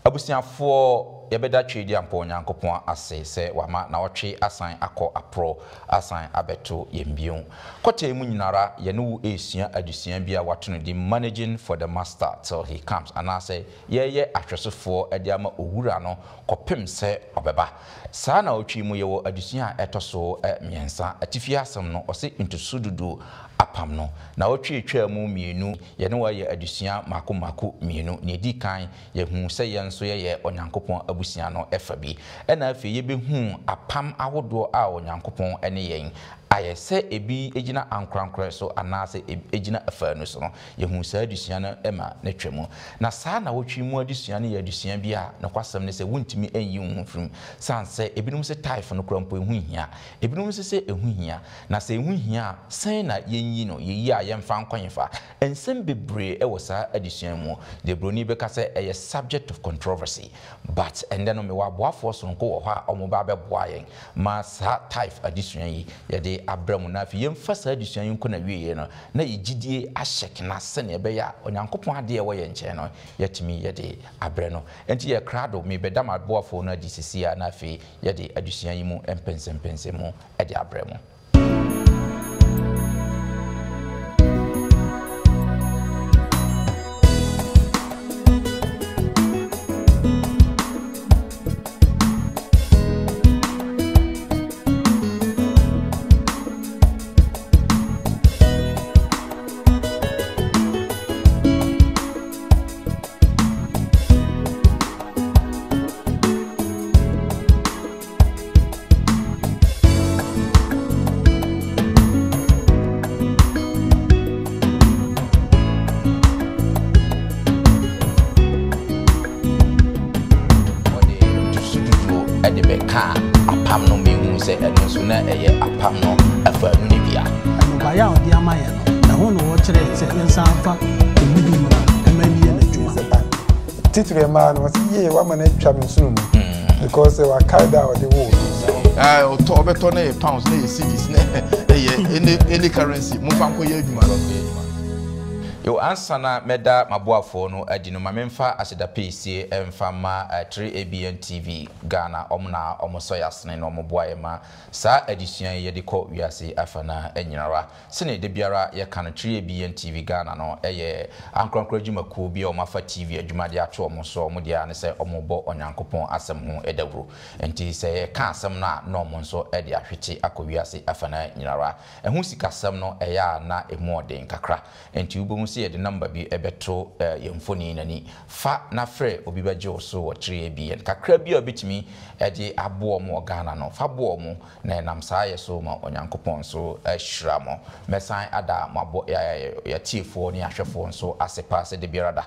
abusiafo yɛbɛda twedi ampo Onyankopɔn ase sɛ wama na wɔtwe asan akɔ apro asan abeto yɛmbion kɔtɛ mu nyinara yɛne wo esua adusua bi a wato no di managing for the master till he comes anase yɛyɛ ahwɛsofo ɛde ama owura no kɔpem sɛ ɔbɛba saa na otwi mu yɛwɔ adusua a ɛtɔso miɛnsa atifi asɛm no ɔse ntosududu apam no na otwi mu mienu yɛne wɔyɛ adusua mako mienu ne di kan yɛhu sɛ yɛn so yɛyɛ Onyankopɔn abusua no ɛfa bi ɛna afei yɛbɛhu apam ahodoɔ a Onyankopɔn ɛne yɛn ayɛ sɛ ebi egina ankrankra so anase egina afa no so no yɛhu saa adusua no ɛma na twɛmu na saa na wotwi mu adusua no yɛ adusua bi a na kwasɛm ne sɛ wontimi anyi wo mfrim sanse ebinom sɛ type no krampo ehu hia ebinom sɛ ehu hia na sɛ ehu hia sɛn na yɛnyi no yɛyi a yɛmfa nkɔnyefa ensɛm bebree ɛwɔ saa adusua mu de broni bɛka sɛ ɛyɛ subject of controversy but and then me wa boafo so nko wɔ hɔ a ɔmo ba bɛboa yɛn ma saa type adusua yi yɛde abramu na fi yɛmfa saa adusua yi nko na wieye no na yɛgidie ahyɛk na sɛ ne bɛyɛ Onyankopɔn ade ɛwɔ yɛn nkyɛn no yɛtumi yɛde abrɛ no enti yɛ krado me bɛda ma boafo no adi sisia na fi yɛde adusua yi mu empensempensem mu ɛde abrɛ mu apam no mehu sɛ ɛno so na ɛyɛ apam no afa no ne bia anobaya ɔde ama yɛ no ɛho no wɔkyerɛ sɛ yɛnsa mfa ɛmudu mu ɛma nie na adwuma titire ma no wɔsɛ yie wama na atwa me nsunu mu because wa kaida ɔde wo ɔtɔ ɔbɛtɔ na yɛ pounds na yɛ cedis na ɛyɛ any currency mo fa nkɔ yɛ adwuma no yo answer na meda maboafo no adi no mamemfa aseda pc emfa ma 3ABN TV Ghana omna omoso yasne no moboaye ma sa adisua ye de kɔ wiase afana anyinara sene de biara ye kan 3ABN TV Ghana no eye ankronkro dwumakuo bi omafa TV adwuma de ato omoso omo dia ne se omobo Onyankopɔn asem ho edawuro enti se ye ka asem na no omo nso e de ahwete akɔ wiase afana anyinara ehu sikasem no eya na emu ɔden kakra enti ubom ye the number bi ebeto yemfoni nani fa na frɛ obi bagye so wɔ 3ABN kakra bi obetimi de abo mo Ghana no fa bo mo na nam saa ye so ma Onyankopɔn so ahyira mo mesan ada mabo ya tiefo ne ahwefo so asepa se de biarada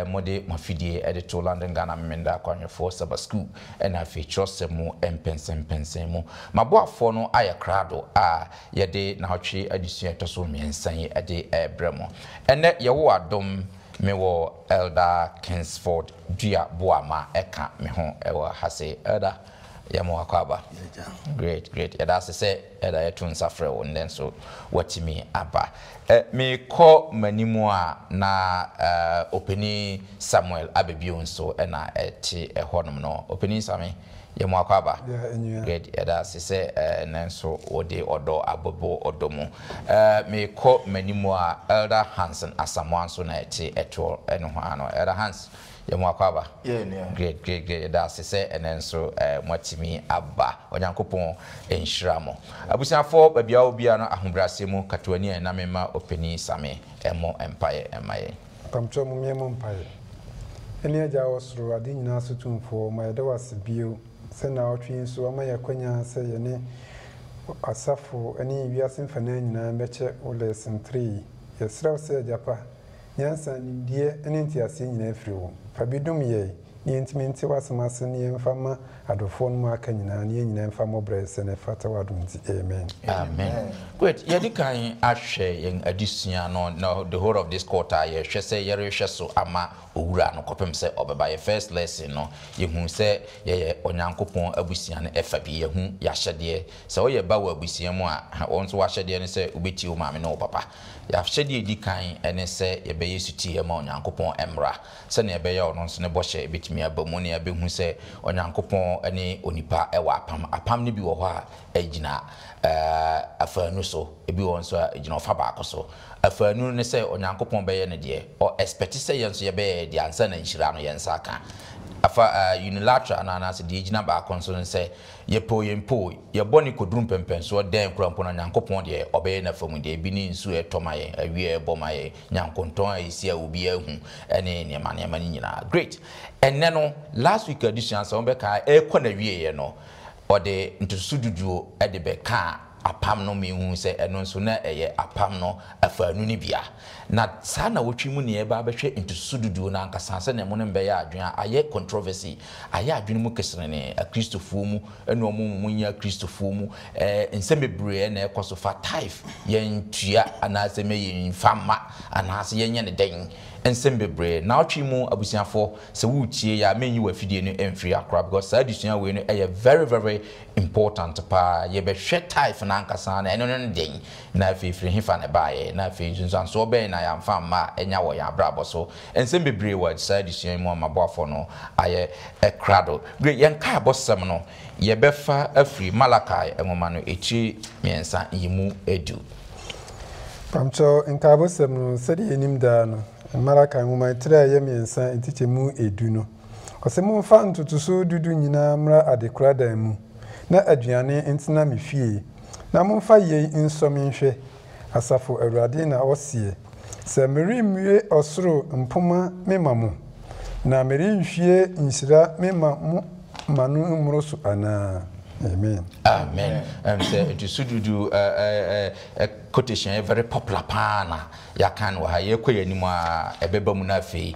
mode mafidie de to London Ghana memenda kwanwefo Sabbath school na feature semu empensempensem mu mabo afo no aye krado a ye de na hotwe adusua to so miensan ye de bremo ene yewo adom me wo Elder Kingsford Dua Boama eka me ho ewo hase Elder yamo akwaba great eda se eda yetun safre wo nden so watimi aba me ko manimu a na openi Samuel abebio nso na eti ehonom no openi sami yamo akwaba great eda se nenso ode odo abobo odomo me ko manimu a Elder Hansen Asamoah so na eti eto eno ho ano Elder Hans yamo akwaba great da se enenso mwatimi aba Onyankopɔn enhiramo abusiafo babia obia no ahobrase mu katwani na mema openi same emo empire emaye pamcho mu miemo empire eni aja osoro ade nyina so tumfo ma yede wase bio se na otwe nso ama yakwanya se yene asafo eni wiase mfana nyina beche o lesson 3 yesra se japa nyansa ndie eni ntiase nyina afiri wo fabidum ye ni ntimi wasemase ne mfama adofo no aka nyina ne nyina mfama brese ne fata wadunti amen great yedi kan ahwe yen adusua no the whole of this quarter ye hwe se ye rehwe so ama owura no kopem se obeba ye first lesson no ye hu se ye Onyankopɔn abusua ne efa bi ye hu ya hyede se wo ye ba wa abusua mu a won so wa hyede ne se obeti o maame no papa ya hyede edi kan ene se ye be yesuti ye ma Onyankopɔn emra se ne be ye ono so ne bo hye ebetimi nyame abamu ne abehu se onyankopon ene onipa ewa apam ne bi wo ho a agina afanu so ebi won so agina ofa baako so afanu ne se onyankopon beye ne de o expect se yenso ye be de ansa na nhira no yensa aka afa unilateral ananase de agina baako so se yempo ye boni kodrum pempen so den kurampo na nyankopon de obeye na famu de bi ni nsu etomaye awie ebomaye nyankonton ayisi a obi ahu ene ne ma nyina great enne no last week edition so be ka ekona wie ye no ode ntusududuo ede be ka apam no mehu se eno nso na eye apam no afanu ni bia na sa na wotwi mu ne e ba behwe ntusududuo na ankasa se ne mo ne be ya adwen aye controversy aye adwen mu kesene ne akristofo mu eno mu nya akristofo mu nsemebre na ekoso fa tithe yentua anase me yinfama anase yenye ne den ensembebre na otwi mu abusiafo se wutie ya menyi wa fidie no emfiri akra because adusua we no eye very very important pa ye be hwe tithe na ankasa na eno no den na afifiri hifa ne baaye na afifiri so be na ya mfama enya wo ya brabo so ensembebre wa adusua mu amaboafo no aye ekrado gre yen ka abosem no ye befa afiri Malakai enwoma no echi miensa yimu edu pamcho nkabosem no sedi enim da no Malakai nwoma tira ye miensa entichemu edu no osemu fa ntutuso dudu nyina mra adekura dan mu na aduane entina mefie na momfa ye nsomenhwe asafo awurade na osie se merimwie osoro mpoma memamu na merimhwie nsira memamu manu mroso ana amen amen say to sududu quotation very popular pana ya kan wa ha ye kwayanimu a ebeba mu na fe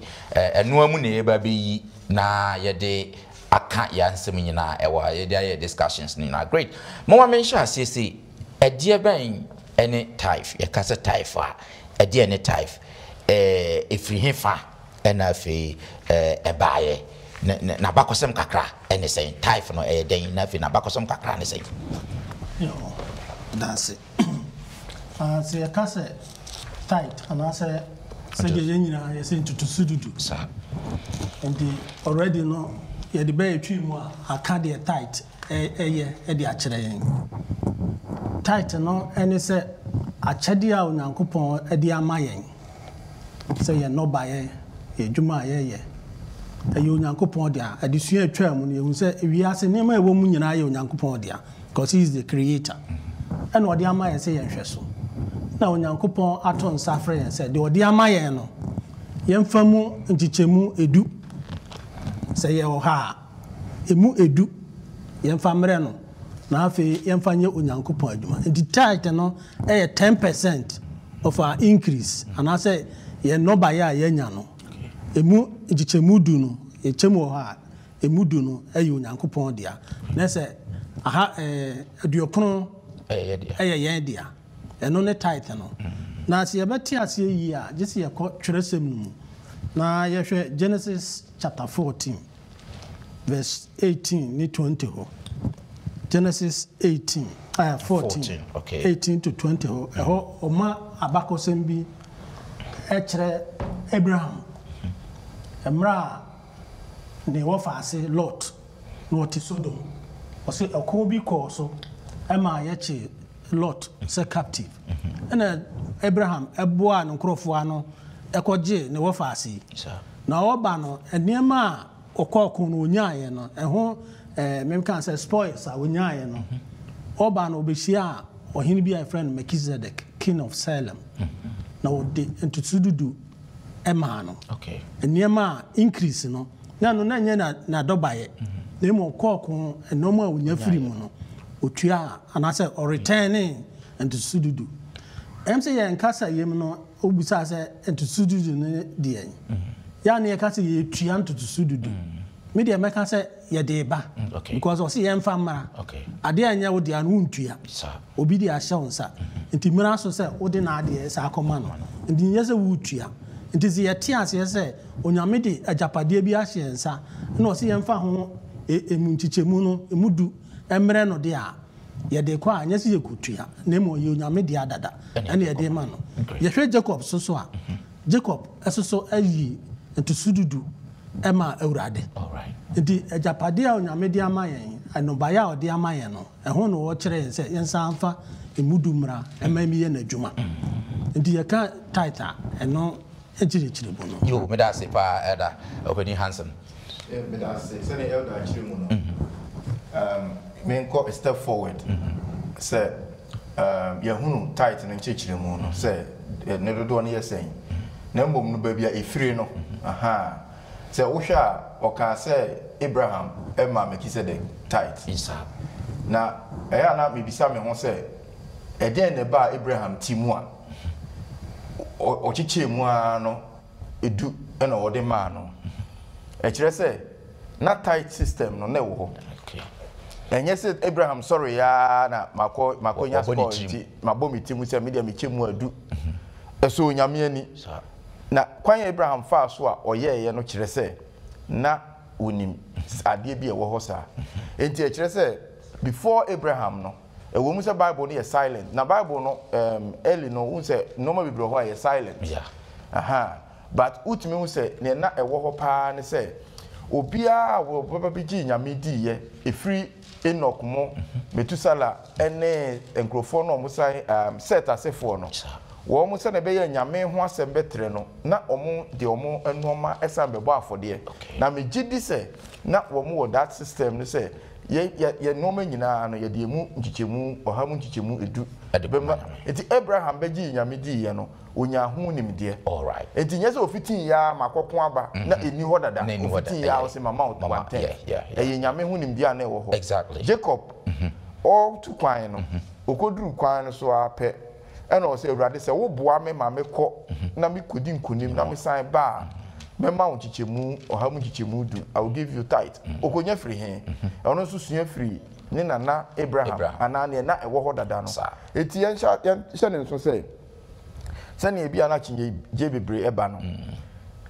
eno amu ne eba beyi na ye de aka ya nsem nyina ewa ye de discussions ni na great mama mention asese edie ban ene tithe ye kasa tithe a edie ene tithe efiri hefa ena fe ebaaye na bakosem kakra ene say tithe no den na fe na bakosem kakra ne say yo that's it say ye kasa tithe and say je nyina ye say ntutusududu sa and already no ye de be twi mu aka de tithe eye e de akere yen tithe no ene say achede a onyankopon e de ama yen say ye no ba ye dwuma ye ayi onyankopon dia adesua atwa mu ne hu se wiase nema ewo mu nyina ye onyankopon dia because he is the creator and odi ama ye se ye hwe so na onyankopon aton safre ye se de odi ama ye no ye mfamu nchichemu edu se ye ho ha emu edu ye mfamre no na afi ye mfanye onyankopon adwuma the tithe no 10% of our increase and I say ye no ba ya ye nya no emu nchichemu du no echemu ha emudu no ayi onyankopon dia na se aha aduokron yen dia eno ne tithe no na se ye beti ase yi a je se ye ko tweresem no na ye hwe Genesis chapter 14 verse 18 ni 20 ho Genesis 14 okay 18 to 20 ho ho oma abakosem bi kire Abraham emra ne wofase Lot no ti Sodom ose akobi ko so ema ye Lot se captive ena Abraham eboa no nkrofo ano ekoje ne wofase na oba no eniema okoko no onyaye no eho memkan say spoils a onyaye no oba no obehia ohini bi a friend Melchizedek king of Salem na odi entutududu ema no okay eniema increase no na no na nye na dobaye na mo kokko enomo a onya firi mu no otua anase o returning entutududu say ye nkasa yem no obusa say entutududu ne de ya na ye kasa ye tua entutududu me de meka say ye de ba because o say ye mfa mara okay ade anya wo de anu ntua obi de ahye wonsa nti mira so say wo de na ade sa akoma no nti ye say wo tua nti ze ye tia se say onyame de ajapade bi ahye nsa na o say ye mfa ho emunchichemu no emudu emre no de a ye de kwa anya se ye kutua na mo ye onyame de adada ene ye de ma no ye hwe Jacob so a Jacob eso ayi entusududu Emma Eurade. All right. The Japadia on Yamedia Mayan, and no Baya or Diamayano, and one watcher and said, Yansanfa, a Mudumra, and maybe in a Juma. And the account tighter and no Ejiribono. You, Medasi, Eda, opening handsome. Medasi, send the elder Chirimuno. Men go a step forward. Say, Yahunu tight and Chichirimuno. Say, never do any saying. Number no baby a free no. Aha. Say, Usha, or can say Abraham, Emma Melchizedek tight. Now, I am not maybe some who say, a day in the bar Abraham Timua or Chichimuano, a do an order man. A say, not tight system, no, never. And yes, Abraham, sorry, na Makoya, my bommy Timus, and media Michimu do. So, Yamiani. Na kwanya Abraham fa so a oye no kire se na onim ade bi e wo hosa enti e kire se before Abraham no e wo mu se Bible no ye silent na Bible no early no un se no ma bibro ho ye silent aha but utimi un se ne na e wo ho pa ne se obia wo baba bi gi nyame di ye e free Enoch mo Metusala ene enkrofo no mo sai set asefo no wo mu se na be ye nyame ho asem betre no na omo de omo enoma esam bebo afode na me gidi se na wo mu wo that system no se ye noma nyina no ye de mu nchichemu oha mu nchichemu edu bema enti Abraham beji nyame di ye no onya ho nimde all right enti nyese ofitin ya makokon aba na eni ho dada ofitin ya o se mama o twante ye nyame ho nimde ana e wo ho exactly Jacob all to kwan no okoduru kwan no so ape and also Eurade say wo boa me ma me ko na me kodi nkonim na me san ba me ma wo chichemu oha mu chichemu du I will give you tithe okonya free he ono so sua free ni nana Abraham ana na e wo ho dada no eti yen sha ne so say sani e bia na chinje je bebre eba no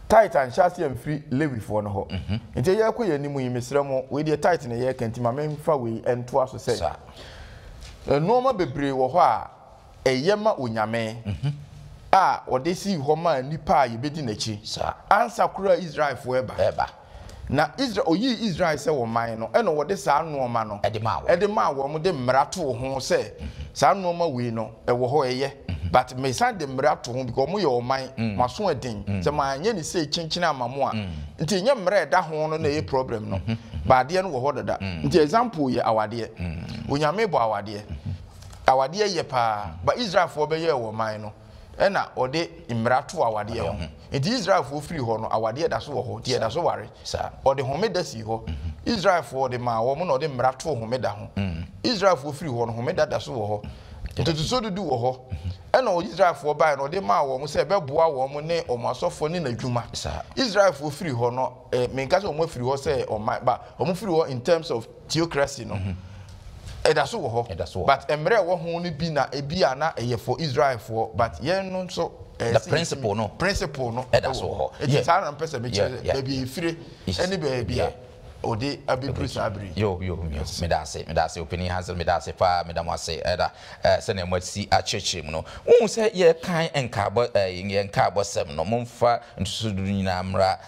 tithe and sha se free Levi for no ho enti ye akoya nimu yi mesrɛ mo we de tithe na ye kanti ma me mfa we ento aso say no ma bebre wo ho a eyema onyame a odesi homa nipa yebedi nachi ansa kura Israel fo eba na Israel oyi Israel se wo man no eno wode sa nooma no edema wo mo de mrato ho se sa nooma we no ewo ho eye but me san de mrato ho because mo ye o man maso eden se ma anye ni se chinchina amamo a nti nye mra eda ho no na ye problem no ba de no wo ho dada nti example ye awade onyame bo awade awade ye pa ba Israel fo be ye wo man no ena ode imrato awade ho enti Israel fo free ho no awade da so wo ho tie da so ware ode homeda si ho Israel fo de ma wo mo no ode mrato homeda ho Israel fo free ho no homeda da so wo ho enti so dudu wo ho ena Israel fo ba no ode ma wo mo se be boa wo mo ne o masofo ne nadwuma Israel fo free ho no me nka se o mo free ho se o ma ba o mo free ho in terms of theocracy no Edaso wo ho but emre wo ho no bi na ebia na eye for Israel for but yen no so the principle no edaso wo ho it's hard and person me baby free any baby ode abibru sabri yo me da say opening hands me da say fa me da mo say eda se na mwasi acheche mu no wo say ye kan enkabo ye nkabo sem no momfa ntusudu nyina mra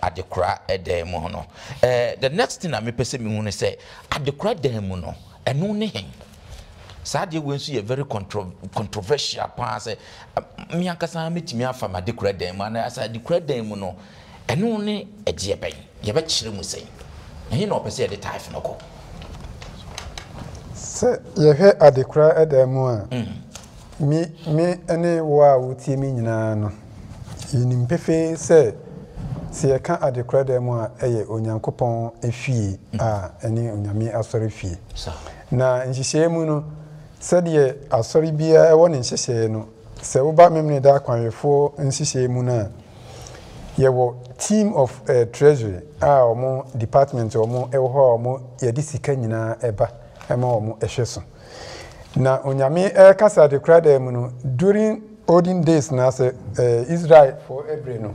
adekura edem ho no the next thing na me pese me hu ne say adekura dem no eno ne hen saade we nso ye very controversial pa say me ankasa metimi afa ma dekura dem na asa dekura dem no eno ne eje ben ye be kire mu sei ehin no pese de type no ko se ye he adekura edem a mi ene wa wutie mi nyina no yinim pefe se ye kan adekura dem a eye onyankopon efie a ene onyame asori fie na nhihye mu no se de asori bia ewo ne nhihye no se wo ba memne da kwanwefo nhihye mu na yewo team of treasury a omo department omo ewo ho omo yedi sika nyina eba ema omo ehweso na onyame kasa adekura dem no during olden days na se Israel for ebre no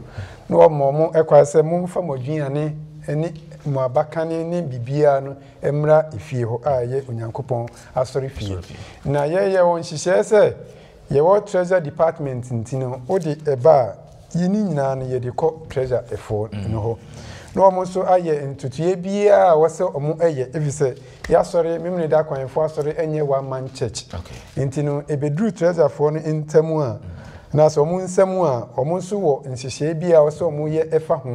omo ekwase mo mfa modwiane eni mo abakane ne bibia no emra ifie ho aye onyankopon asori fie na ye won hihye se ye wo treasure department ntino odi eba yini nyina no ye de ko treasure efo no ho na ɔmo nso ayɛ ntutuye biara wɔsɛ ɔmo ɛyɛ efisɛ yasɔre memne da kwanfo asɔre ɛnyɛ one man church nti no ebeduru treasurefoɔ no ntamu a na so ɔmo nsɛm a ɔmo nso wɔ nhyehyɛ biara wɔsɛ ɔmo yɛ ɛfa ho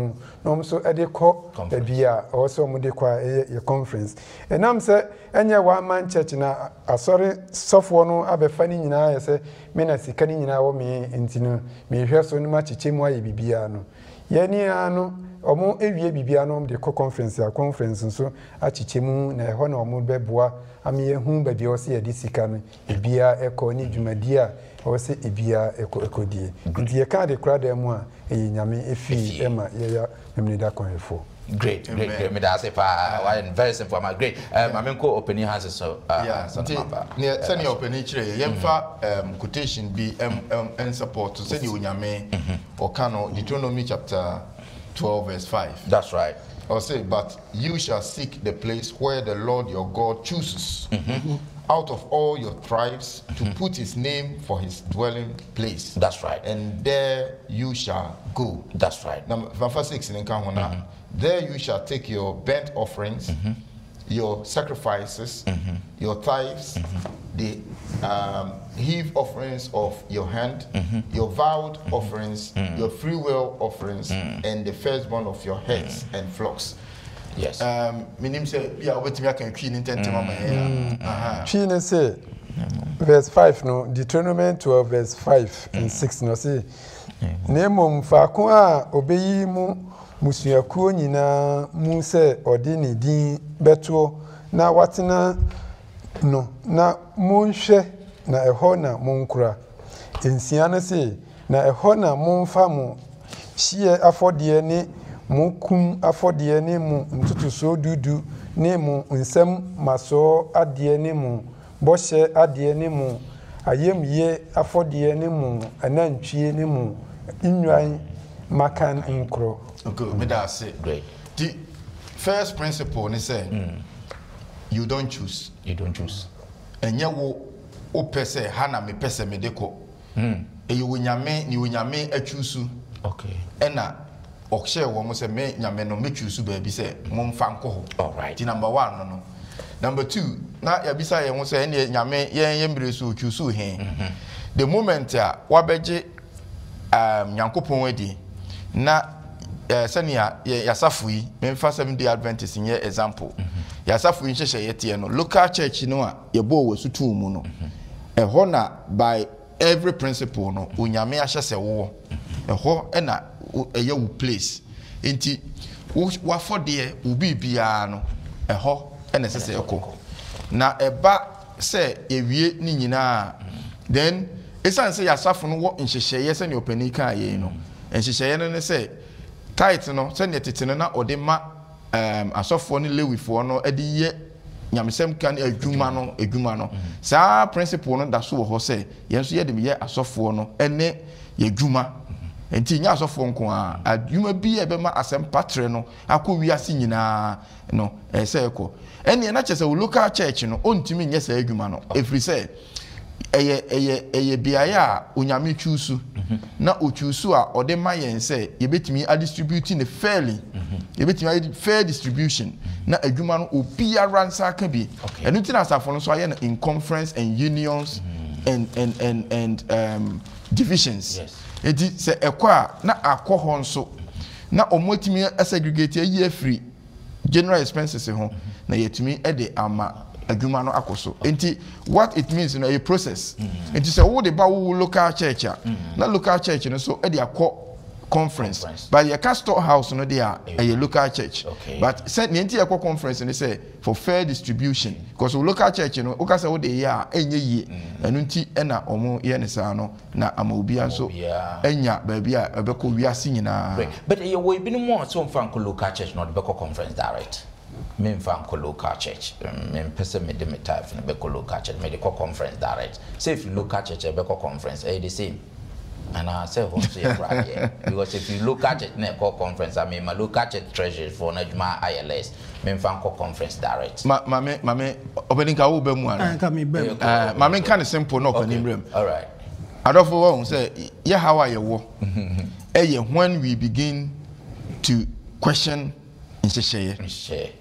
na ɔmo nso ɛde kɔ bia wɔsɛ ɔmo de kɔ ɛyɛ conference ɛnam sɛ ɛnyɛ one man church na asɔre sɔfoɔ no abɛfa ne nyinaa yɛ sɛ me na sika ne nyinaa wɔ me nti no mehwɛ so no ma kyekyɛ mu ayɛ bibia no yɛni a no ɔmo ewie bibia no de kɔ conference a conference nso akyekyɛ mu na ɛhɔ na ɔmo bɛboa ame yɛhu baabi a wɔsɛ yɛde sika no ebia ɛkɔ ne dwumadi a wɔsɛ ebia ɛkɔdie nti yɛka de kora da mu a ɛyɛ nyame efi ɛma yɛya memne da kɔnfo. Great. Me da say pa very simple. Great. I mean, opening hands so. Near send your opening chire. Yemfa quotation be and support to send you nyame or Kano Deuteronomy chapter 12 verse 5. That's right. Or say, but you shall seek the place where the Lord your God chooses out of all your tribes to put his name for his dwelling place. That's right. And there you shall go. That's right. Number 6 in Kahuna. There you shall take your burnt offerings, your sacrifices, your tithes, the heave offerings of your hand, your vowed offerings, your free will offerings, and the firstborn of your heads and flocks. Yes. Meaning say, yeah, wait me I can clean intent Clean say verse 5 no Deuteronomy 12 verse 5 and 6 no say Nemo mfaako a obeyi mu musuakuo nyinaa mu sɛ ɔde ne din bɛto na watena no na monhwɛ na ɛhɔ na monkura nsia no se na ɛhɔ na momfa mo hyeɛ afɔdeɛ ne mo kum afɔdeɛ ne mo ntotoso dudu ne mo nsɛm masɔɔ adeɛ ne mo bɔhyɛ adeɛ ne mo ayamye afɔdeɛ ne mo anantwie ne mo nnwan makan nkro. Okay, me that say. Great. The first principle is say you don't choose. You don't choose. And you wo pese hana me pese me deko. E you nyame ni nyame a choose. Okay. Ena okse wo mo say me nyame no me choose baby say mo mfa nko. All right. The number 1 no. Number 2, na ya bisa ye mo say ene nyame ye mbere so choose he. The moment a wabeje nyankopon adi na senia yasafu yi memfa 7-day Adventist nye example yasafu yi hyehyɛ yete no local church no a yebo wo sutu mu no ɛhɔ na by every principle no onyame ahyɛ sɛ wo ɛhɔ ɛna ɛyɛ wo place enti wafɔdeɛ ubi bia no ɛhɔ ɛna sɛ sɛ ɛkɔ na ɛba sɛ ewie ni nyinaa then esan sɛ yasafu no wɔ nhyehyɛ sɛ ne opani kan yɛ no nhyehyɛ no ne sɛ tight no sɛ ne tete no na ɔde ma asɔfoɔ ne lewifoɔ no ɛde yɛ nyamesɛm kan adwuma no saa principle no da so wɔ hɔ sɛ yɛn nso yɛ de yɛ asɔfoɔ no ɛne yɛ adwuma enti nya asɔfoɔ nko a adwuma bi a ɛbɛma asɛm patre no akɔ wiase nyinaa no ɛsɛ ɛkɔ ɛne na kyerɛ sɛ wo local church no ɔntumi nyɛ saa adwuma no ɛfiri sɛ ɛyɛ biaya a onyame chusu na ochusu a ɔde ma yɛn sɛ yɛbɛtumi a distribute ne fairly yɛbɛtumi fair distribution na adwuma no obiara nsa aka bi ɛno nti na asafo no so ayɛ no in conference and unions and divisions enti sɛ ɛkɔ a na akɔ hɔ nso na ɔmotumi segregate ayi afiri general expenses ho na yɛtumi ɛde ama adwuma no akoso enti what it means no a process enti sɛ wo de ba wo local church na local church no so e de akɔ conference but your store house no dey a local church but sɛ ne enti akɔ conference no say for fair distribution because local church no o ka sɛ wo de ya enye yie ɛno nti ɛna ɔmo ye ne saa no na ama obi anso enya ba bia ɛbɛkɔ wiase nyinaa but ye wo bi no mo so mfa nko local church no de bɛkɔ conference direct me mfa nko local church me mpese me de me type no bɛkɔ local church me de kɔ conference direct say if local church bɛkɔ conference the same and I say home so yeah because if you local church na kɔ conference I mean my local church treasure for na dwuma ILS me mfa nko conference direct mame opening ka wo ba mu ana ka me ba mame kan simple no opening room all right adofo wo say yeah how are you when we begin to question nhyehyeye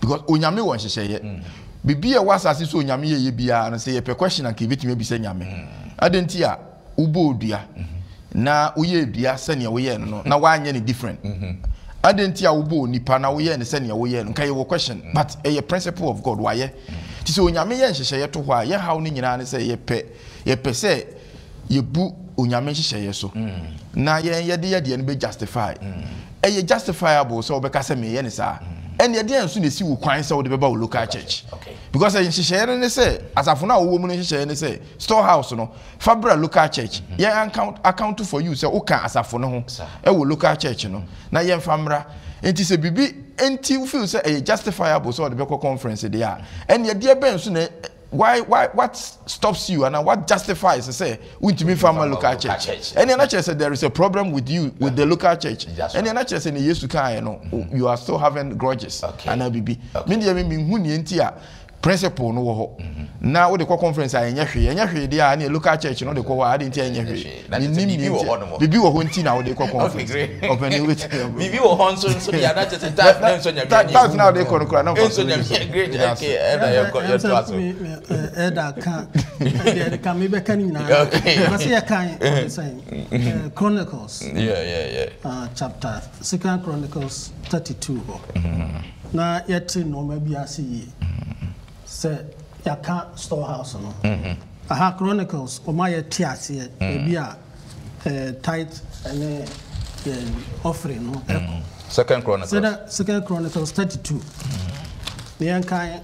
because onyame won nhyehyeye bibia wasase so onyame ye bia no say ye pe question and kibetime bi say nyame adenti a ubo odua na uye dua se ne wo ye no na wanye ne different adenti a ubo nipa na wo ye ne se ne wo ye no kai wo question but a principle of God why ti so onyame ye nhyehyeye to ho a ye haw ne nyina ne say ye pe say ye bu onyame nhyehyeye so na ye de no be justify ye justifiable so obeka say me ye ne sa and ye dey so na si wo kwan say wo de beba wo local church because nhyehyeye ne say asafo na wo mu no nhyehyeye ne say storehouse no fabra local church ye account for you say wo kan asafo no ho e wo local church no na ye famra enti say bibi enti wo feel say e justifiable so wo de beko conference there and ye dey ben so na why what stops you and what justifies say with me from a local church and the church said there is a problem with you with the local church and the church said yes you are still having grudges and abibi me hu ni enti a principle no wo ho na wo de conference a enye hwe dia na local church no de ko wa ade enti enye hwe bibi wo ho enti na wo de conference open with bibi wo ho nso dia na church type na nso nya that's now they ko na nso nya great okay you to aso can me be kan nyina but say kan say Chronicles chapter 2 Chronicles 32 na yeti no ma bi ase yi say yaka storehouse no aha Chronicles o ma yeti ase e bi a tithe and offering no Second Chronicles 32 the kan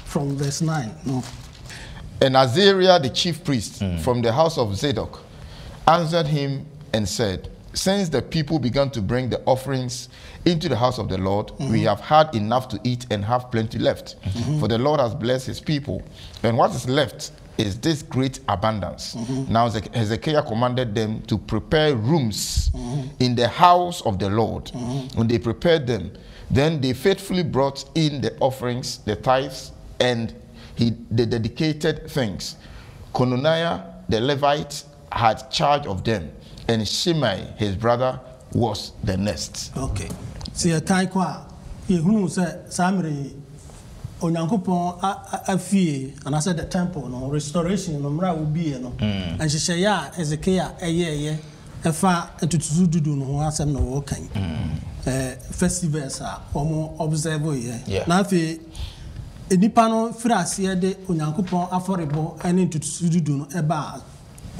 from verse 9 no. And Azariah the chief priest from the house of Zadok answered him and said, since the people began to bring the offerings into the house of the Lord, we have had enough to eat and have plenty left. For the Lord has blessed his people. And what is left is this great abundance. Now Hezekiah commanded them to prepare rooms in the house of the Lord. When they prepared them, then they faithfully brought in the offerings, the tithes, and the dedicated things. Cononiah the Levite had charge of them, and Shimei his brother was the next. Okay. See a time kwa yehunu se samre onyankopon afie and I said the temple no restoration no mra will be no and Shishaya Ezekiah eye efa entutu dudu no ho asem no wo kan festivals a omo observe ye na afi enipa no frase de onyankopon aforebo ene entutu dudu no eba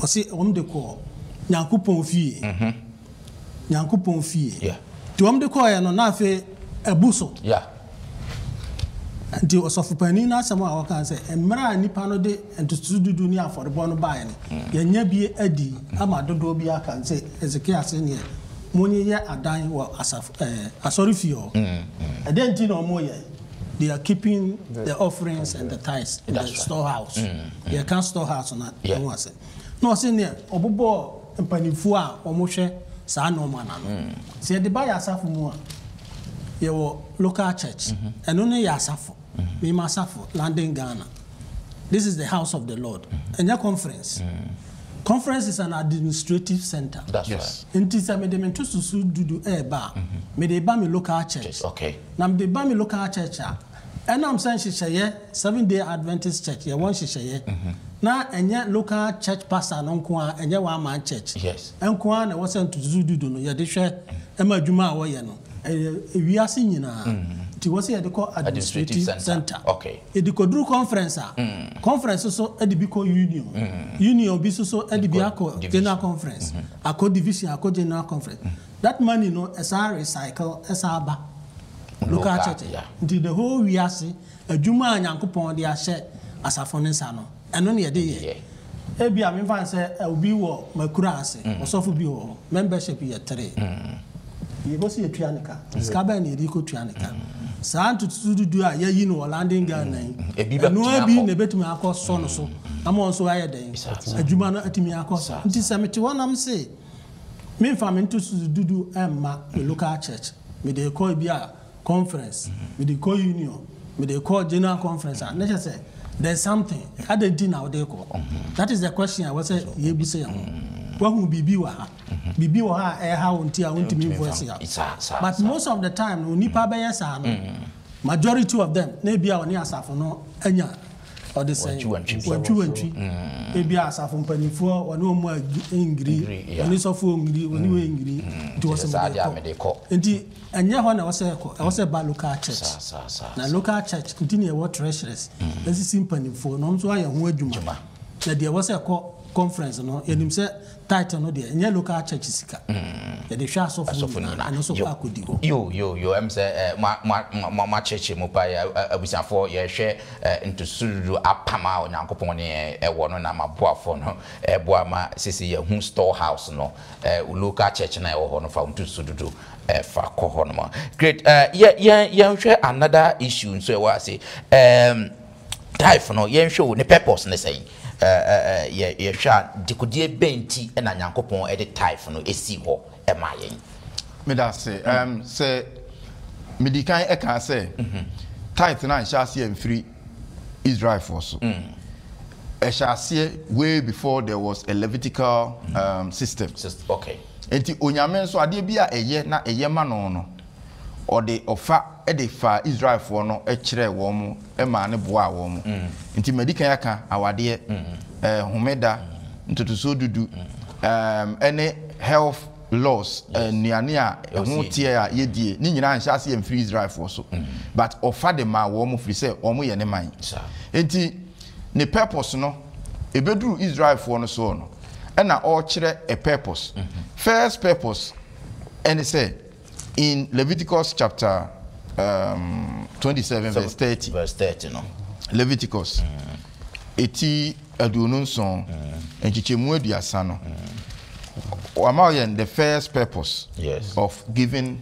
o se om de ko nyankopon fie nyankopon fie ti om de ko ye no na afi ebuso nti osofopani na asem a waka se emra nipa no de entutu dudu ni aforebo no bae ne yenya bi adi ama dodo bi aka se Ezekiel se ne monye ye adan wo asaf asori fie o nti no mo ye they are keeping the offerings and the tithes in the storehouse they can't storehouse na no say no say ne obobo empanifu a omohwe saa no mana no se de ba ya asafo mu a ye wo local church eno ne ya asafo me masafo landing Ghana. This is the house of the Lord. And your conference. Conference is an administrative center. That's right. Inti sa me de mento susu dudu eba. Me de ba me local church. Okay. Na me de ba me local church a. And I'm saying Shisheye 7-day Adventist church. You want Shisheye. Na enye local church pastor no nko enye one man church. Yes. Enko na was to dudu no ye de hwe ema adwuma a wo ye no. Ewiase nyina. It was here they call administrative center. Okay. It the Kodru conference. Conference so at the Biko Union. Union biso at the Biako general conference. Ako division, ako general conference. That money no as a recycle as a ba. Local church. Until the whole wiase a Juma and Yankupon they are shared as a fonesano. And only a day. Ebi I'm in say a be war Makurase or Sofu Bio membership here today. You go see a Trianica. Scaba and Rico Trianica. San to do a ye no landing Ghana. No be ne betumi akọ so so. Am also higher day. Adwuma no atimi akọ so. Nti 71 am say me fam into do emma the local church. Me dey call bi a conference. Me dey call union. Me dey call general conference. And let's say there's something. How they did now they call. That is the question I was say ye bi say. Wahu bibi wa ha. bibi wo ha how unti a untimi voice ya but most of the time no nipa be yes no majority of them na bia oni asafo no anya or the same wantwi e bia asafo mpanifo oni omu ingri oni sofo ingri oni we ingri to was enti anya ho na was ba local church na local church continue what treasurers this is mpanifo no so aye ho adwuma na dia was conference no yenim se title no dia nya local church sika ya de hwa asofo na so kwa kodi go yo em se ma church mu pa ya abusafo ye hwe into suru apama onyankopon ne ewo no na maboafo no boa ma sisi ye hu storehouse no local church na ewo ho no fa into suru fa ko ho no. Great. Ye hwe another issue so e wa say type no ye hwe ne purpose ne say ye sha dikodie benti na nyankopon e de type no esi ho e ma yen me da say medican e kan say type na sha see em free Israel for so e sha see way before there was a Levitical system. Okay. Enti onyame so ade bia eye na eye ma no or the ofa e de fa Israel for no e kire wo mu e ma ne boa wo mu nti medikan aka awade homeda ntotoso dudu any health laws niane a ho tie a yedie ni nyina anhya se free Israel for so but ofa de ma wo mu free say o mu ye ne man nti ne purpose no ebeduru Israel for no so no e na o kire a purpose first purpose and say in Leviticus chapter 27 verse 30. Verse 30 no. Leviticus. Eti adunun son enchichemu aduasa no. Amayen the first purpose of giving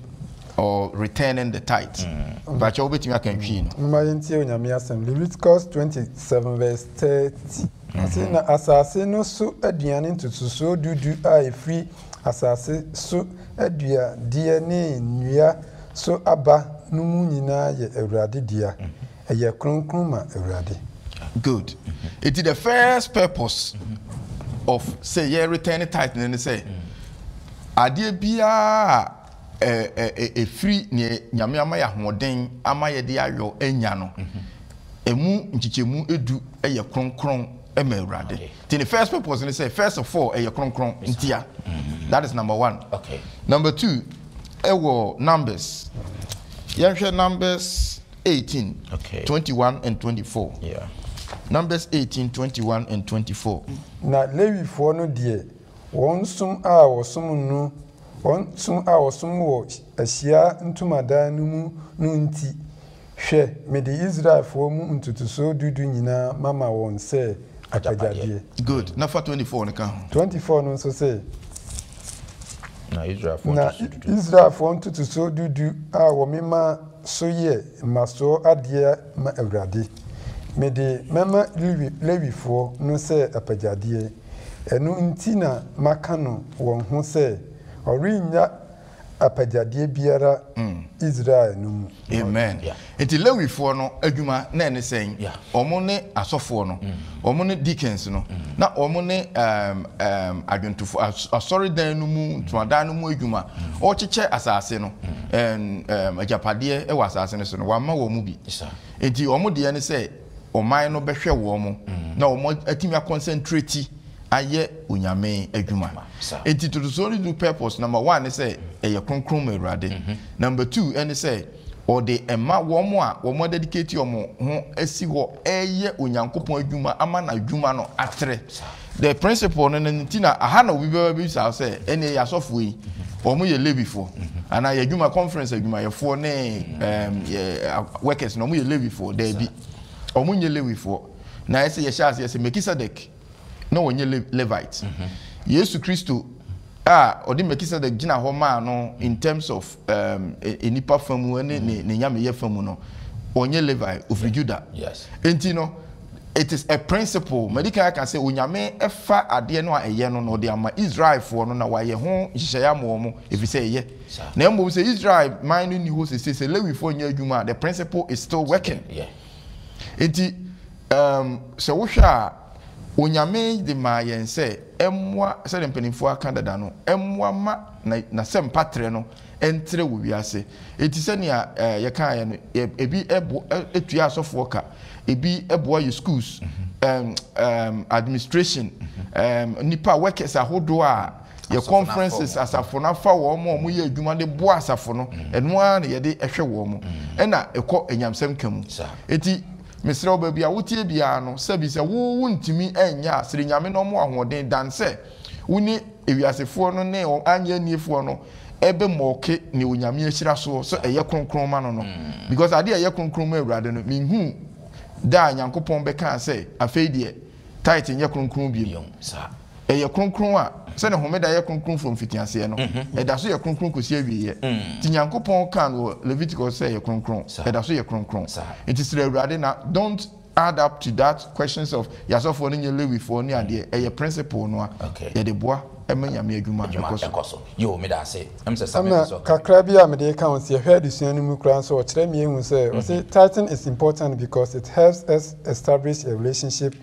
or returning the tithe. But you obetimi akantwi no. Mmayenti onyame asem Leviticus 27 verse 30. Asina asase no so aduane ntutuso dudu a efri asase so adua die ne nnua so aba no mu nyina ye awurade dia eye kronkron ma awurade. Good. It is the first purpose of say ye return tithe and say ade bia e free ne nyame amaya hoden amaye de ayo enya no emu nchichemu edu eye kronkron ema awurade. The first purpose and say first of all eye kronkron ntia. That is number 1. Okay. Number 2, ewo Numbers. Yahweh Numbers 18, 21 and 24. Yeah. Numbers 18, 21 and 24. Na Levi for no die, won sum a wosum no, won sum a wosum wo ahia ntumada no mu no nti. Hwe me de Israel for mu ntutuso dudu nyina mama won se apagade. Good. Na for 24 ne kan. 24 no so say na Israel for ntutuso dudu a wo mema so ye maso ade ma awurade. Me de mama Levi for no se apagade. Enu nti na maka no won ho se orinya apagade biara Israel no. Amen. Enti Levi for no adwuma na ene sen omo ne asofo no omo ne deacons no na omo ne adwuntufo asori dan no mu tuadan no mu adwuma o cheche asase no ajapade e wa asase no so no wa ma wo mu bi enti omo de ene se oman no behwe wo mo na omo atimi concentrate aye onyame adwuma enti to so do purpose number 1 is say eye kronkron awurade number 2 and say or the emma womo a womo dedicate omo ho asi ho eye onyankopon adwuma ama na adwuma no atre the principle no ntina aha na obi be say ene ya sofo yi omo ye Levifo ana ye adwuma conference adwuma ye fo ne workers no omo ye Levifo there bi omo nye Levifo na ese ye sha ase Melchizedek no onye Levite. Yesu Kristo odi Melchizedek gina ho ma no in terms of enipa famu ne nyame ye famu no onye Levite of Judah. Yes. Enti no it is a principle. Medical can say onyame efa ade no eye no de ama Israel for no na wa ye ho hihya mo mo if you say ye. Na embo say Israel man ni ho say Levi for nya adwuma the principle is still working. Yeah. Enti so wo hwa onyame de ma yen se emwa se de mpanimfo aka dada no emwa ma na se mpatre no entre wo wiase enti se ne ye kan ye no ebi etua asofo ka ebi ebo your schools administration nipa workers ahodo a your conferences asafo na fa wo mo ye adwuma de bo asafo no eno a na ye de ehwe wo mo ena ekọ enyamsem kamu enti mesra obabi a wotie bia no sabi se wo ntimi enya asiri nyame no mo ahoden dan se woni ewiasefo no ne anya niefo no ebe moke ni onyame ahira so eye kronkron ma no because ade eye kronkron ma awurade no minhu da nyankopon be kan se afeidie tight nye kronkron bi sa eye kronkron a se ne homeda eye kronkron from fitiase no eda so ye kronkron kosi awiye ti nyankopon kan wo Leviticus say ye kronkron eda so ye kronkron it is awurade na don't add up to that questions of yasofo no nye lewi for ni ade eye principle no a ye de boa emanyame adwuma ekoso yo me da say em say kakra bia me de kan se hwe adusuan no mu kran so o kire me ehun say o say tithing is important because it helps us establish a relationship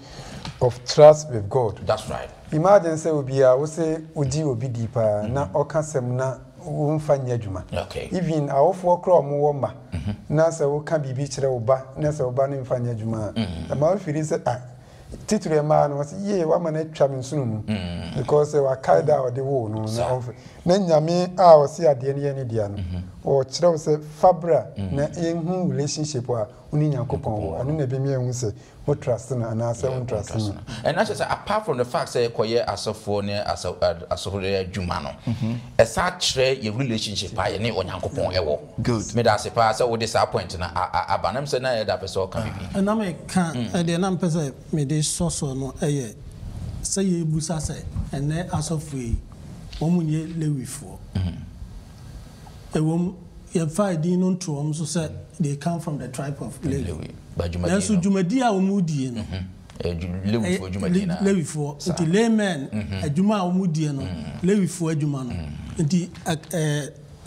of trust with God. That's right. Imagine say obia wo say oji obi deeper na okasem na wo mfa nya adwuma. Okay. Even awofo kro mo wo ma na say wo ka bibi kire wo ba na say wo ba no mfa nya adwuma. Ma wo firi say titire ma no was ye wa ma na twa me nsunu mu because wa kaida o de wo no na nyame a o si ade ne ye ne dia no o kire wo say fabra na enhu relationship a uni nyankopon wo anu na be me ehun say wo trust na na say wo trust na and that's apart from the fact say koye asofo ne asofo de adwuma no esa kire your relationship a ye ne onyankopon ewo good me da se pa say wo disappoint na abanam say na ye da person kan bi na me kan de na mpese me de soso no eye say ye busa say ene asofo yi omunye lewifo ewom ye faidi no nto so say they come from the tribe of Lewi and so jumadi a omudie no lewifo jumadi na lewifo nti laymen adwuma a omudie no lewifo adwuma no nti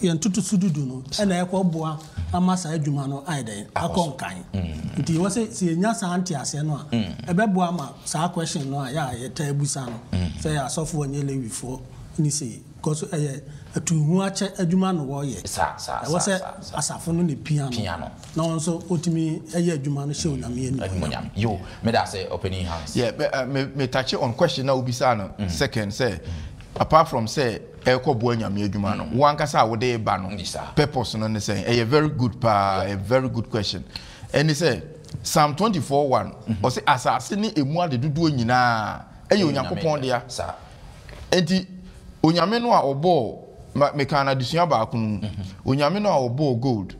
ye ntutu sududu no na ekoboa amasa adwuma no aiden akonkan nti wo se nya santi ase no a ebeboa ma sa question no a ya ye tabusa no say asofo onye lewifo ni say because atuhu ache adwuma no wo ye wo se asafo no ne piano na onso otimi eye adwuma no she onyame ni yo me da say opening hands yeah me touch on question na obisa no second say apart from say ekobo anyame adwuma no wo ankasa wo de ba no purpose no ne say a very good a very good question and he say Psalm 24:1 o say asase ni emu ade dudu nyina eye onyankopon dia sa enti onyame no a obo mekana disuya ba kunu onyame no a obo gold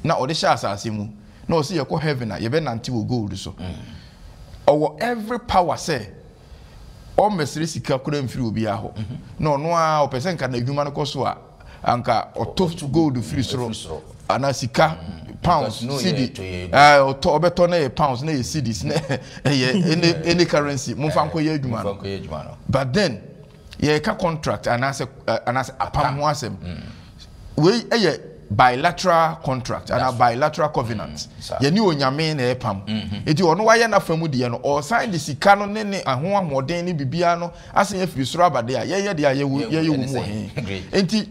na ode sha asase mu na o se ye ko heaven na ye be nante wo gold so owo every power say o mesiri sika kura mfiri obi aho na ono a o pese nka na adwuma no koso a anka o to gold free soro ana sika pounds cedi o to obeto na pounds na ye cedis na any currency mo fa nko ye adwuma no but then ye ka contract anase apam ho asem we eye bilateral contract and a bilateral covenant ye ni onyame na epam eti ono wa ye na famu de no o sign the sika no ne aho ahoden ni bibia no asen ye firi soro abade a ye de ye wo he enti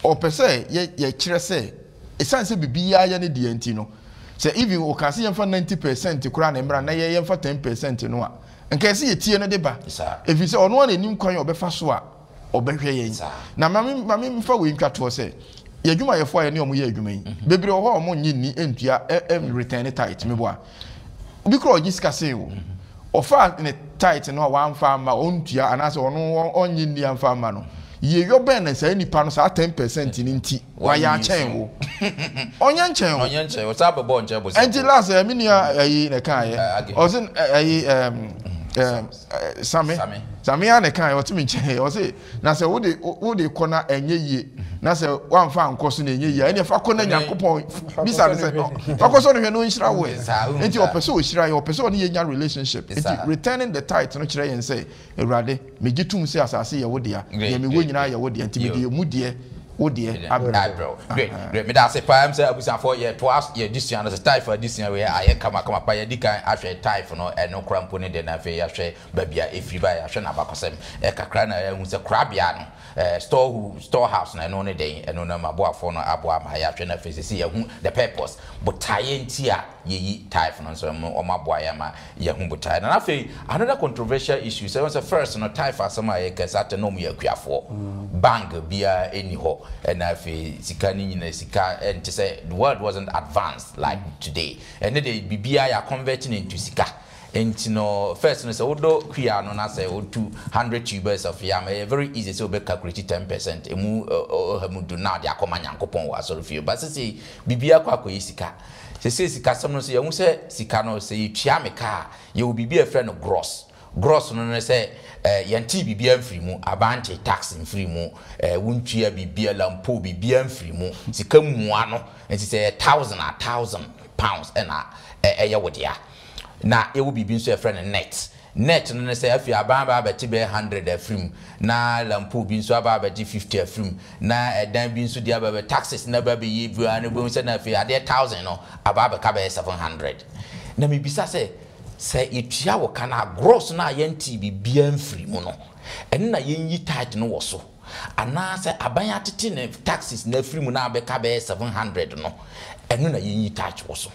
o pese ye kire se esan se bibia ye ne de enti no se even o kan se ye fa 90% kura na emra na ye fa 10% no a nke se ye tie no de ba efi se ono na nim kwan obefa so a obehwe ye na mami mfa we ntwato se ye dwuma ye fo ye ne omo ye adwuma yi bebre ho omo nyini entua return tight me boa obi kro ogiska se wo ofa ne tight no wa amfa ma ontua anase ono onyini amfa ma no ye yo ben na say nipa no sa 10% ni nti wa ya chen wo onye nchen wo sa bebo nchen bo enti last me ni ayi ne kan ye o se ayi Sami ane kan o timi nchen o se na se wo de kona enye yie na se wa mfa nkoso na enye yie ene fa kona nyankopon bisa se fa koso no hwe no nhira wo enti o pese o hira ye o pese o ne yenya relationship enti returning the tithe no kire yen say ewrade megitum se asase ye wo dia ye me wo nyina ye wo dia enti me de mu die Woody, eyebrow. Great. Me that say perhaps abusan for year twice year this year as a type for this year where I come pa ye dika ahwe type no e no krampo ne de na fe ya hwe babia if you buy ahwe na bakosem e kakra na hu se krabia no storehouse na no ne den eno na maboafo no aboa ma ya hwe na fe se ya hu the purpose but tie ntia ye type no so o maboa ya ma ya hu but na fe another controversial issue so first no type asama ye kesate no mu yakuafo bang bia eni ho and afi sika ni nyina sika and to say the world wasn't advanced like today and they bibia ya converting into sika and you know first no say odo kwia no na say 200 tubers of yam very easy so be calculate 10% emu hamu do now dia akoma nyankopon wa so feel but say bibia kwa sika say sika some no say you say sika no say tua meka you will be a friend of gross no say yanti bibia mfiri mu abante tax mfiri mu wuntua bibia lampo bibia mfiri mu sika mua no enti say 1000 pounds na eye wodia na e wo bibi nso e friend net no say afi abamba abeti be 100 afrim na lampo bi nso abeti 50 afrim na edan bi nso dia be taxes na ba be yibu an bo nso na afi ade 1000 no ababa ka be 700 na me bisa say itua wo kana gross na yanti bibia mfiri mu no enne na yenyi tithe no wo so ana say aban atete ne taxes na afiri mu na abeka be 700 no enne na yenyi tithe wo so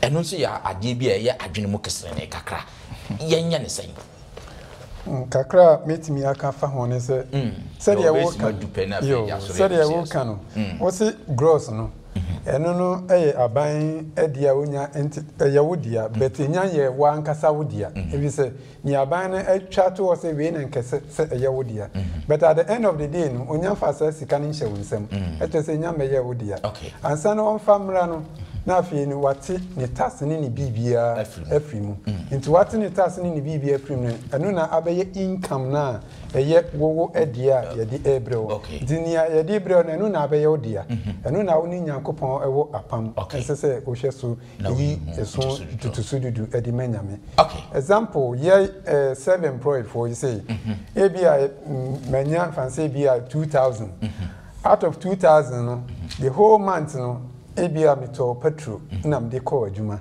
eno so ya ade bi ye adwene mu kesere ne kakra yenya ne sen kakra metimi aka fa ho ne se said ya wo ka said ya wo ka no wo se gross no eno no aban edia onya eye wodia but enya ye wa nkasa wodia ebi se ni aban na atwa to wo se we na nkese se eye wodia but at the end of the day no onya fa sa sika ni hye wonsem eto se nya meye wodia ansa no on famra no na afi ni wate ni tax ni ni bibia afrimu nti wate ni tax ni ni bibia afrimu eno na abeye income na eye wowo edia ye di ebreo dinia ye di ebreo na eno na abeye odia eno na woni nyankopon ewo apam sese o hweso yi eso tutusu dudu edi menyame example ye self-employed for you say ebia menya fancy ebia 2000 out of 2000 no the whole month no ebia mito petrol na mde ko adwuma